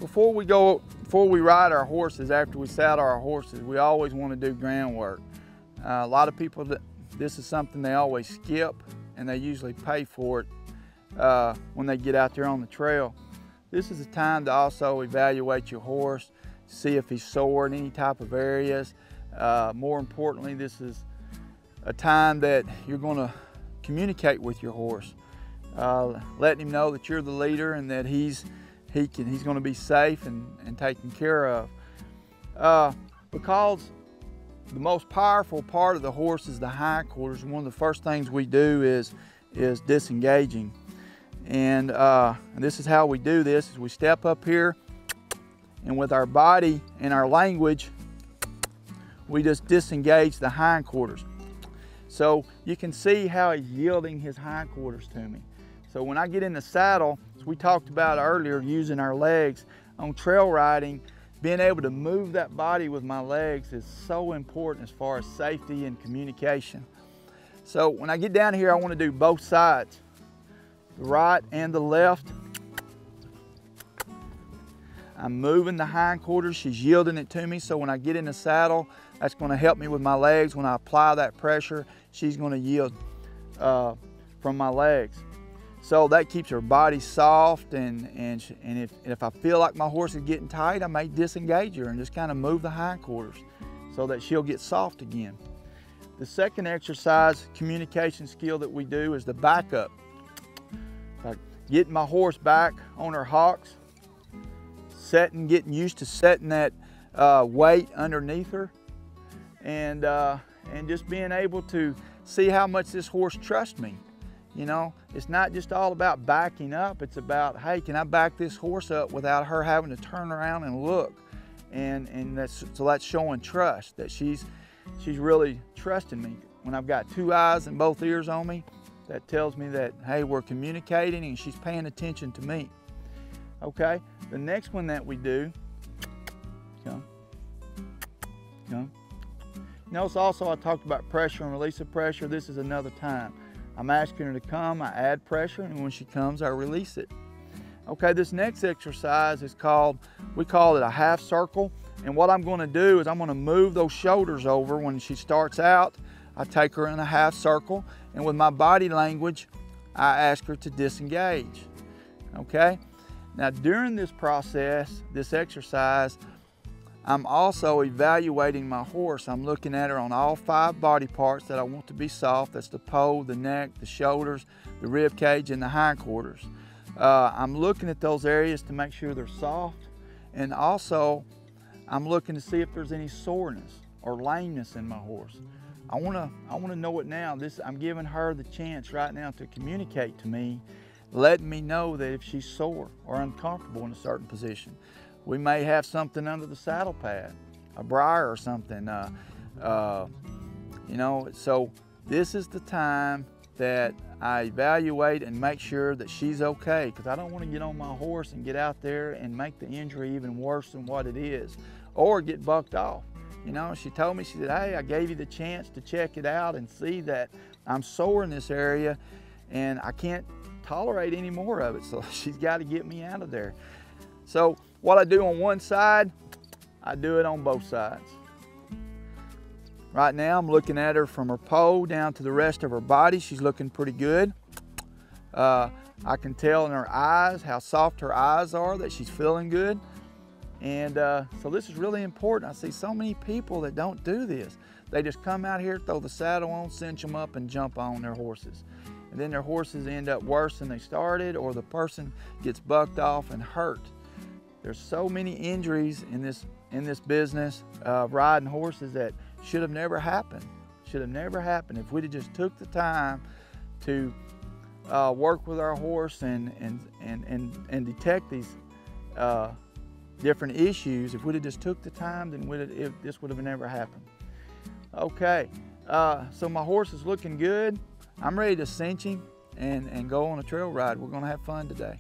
Before we ride our horses, after we saddle our horses, we always want to do groundwork. A lot of people, this is something they always skip, and they usually pay for it when they get out there on the trail. This is a time to also evaluate your horse, see if he's sore in any type of areas. More importantly, this is a time that you're going to communicate with your horse, letting him know that you're the leader and that he's going to be safe and taken care of. Because the most powerful part of the horse is the hindquarters, and one of the first things we do is disengaging. And this is how we do this, is we step up here, and with our body and our language, we just disengage the hindquarters. So you can see how he's yielding his hindquarters to me. So when I get in the saddle, as we talked about earlier, using our legs on trail riding, being able to move that body with my legs is so important as far as safety and communication. So when I get down here, I want to do both sides, the right and the left. I'm moving the hindquarters, she's yielding it to me, so when I get in the saddle, that's going to help me with my legs. When I apply that pressure, she's going to yield from my legs. So that keeps her body soft, and if I feel like my horse is getting tight, I may disengage her and just kind of move the hindquarters so that she'll get soft again. The second exercise, communication skill that we do, is the backup. Like getting my horse back on her hocks, getting used to setting that weight underneath her, and just being able to see how much this horse trusts me. You know, it's not just all about backing up, it's about, hey, can I back this horse up without her having to turn around and look? And so that's showing trust, that she's really trusting me. When I've got two eyes and both ears on me, that tells me that, hey, we're communicating and she's paying attention to me. Okay, the next one that we do, come. Notice also I talked about pressure and release of pressure. This is another time. I'm asking her to come, I add pressure, and when she comes, I release it. Okay, this next exercise is we call it a half circle. And what I'm gonna do is I'm gonna move those shoulders over. When she starts out, I take her in a half circle, and with my body language, I ask her to disengage, okay? Now during this process, this exercise, I'm also evaluating my horse. I'm looking at her on all 5 body parts that I want to be soft. That's the poll, the neck, the shoulders, the rib cage, and the hindquarters. I'm looking at those areas to make sure they're soft. And also, I'm looking to see if there's any soreness or lameness in my horse. I wanna know it now. I'm giving her the chance right now to communicate to me, letting me know that if she's sore or uncomfortable in a certain position. We may have something under the saddle pad, a briar or something, you know. So this is the time that I evaluate and make sure that she's okay, because I don't want to get on my horse and get out there and make the injury even worse than what it is, or get bucked off. You know, she told me, she said, hey, I gave you the chance to check it out and see that I'm sore in this area and I can't tolerate any more of it, so she's got to get me out of there. So what I do on one side, I do it on both sides. Right now I'm looking at her from her poll down to the rest of her body. She's looking pretty good. I can tell in her eyes how soft her eyes are, that she's feeling good. And so this is really important. I see so many people that don't do this. They just come out here, throw the saddle on, cinch them up, and jump on their horses. And then their horses end up worse than they started, or the person gets bucked off and hurt. There's so many injuries in this business of riding horses that should have never happened. Should have never happened if we'd have just took the time to work with our horse and detect these different issues. If we'd have just took the time, then this would have never happened. Okay, so my horse is looking good. I'm ready to cinch him and go on a trail ride. We're gonna have fun today.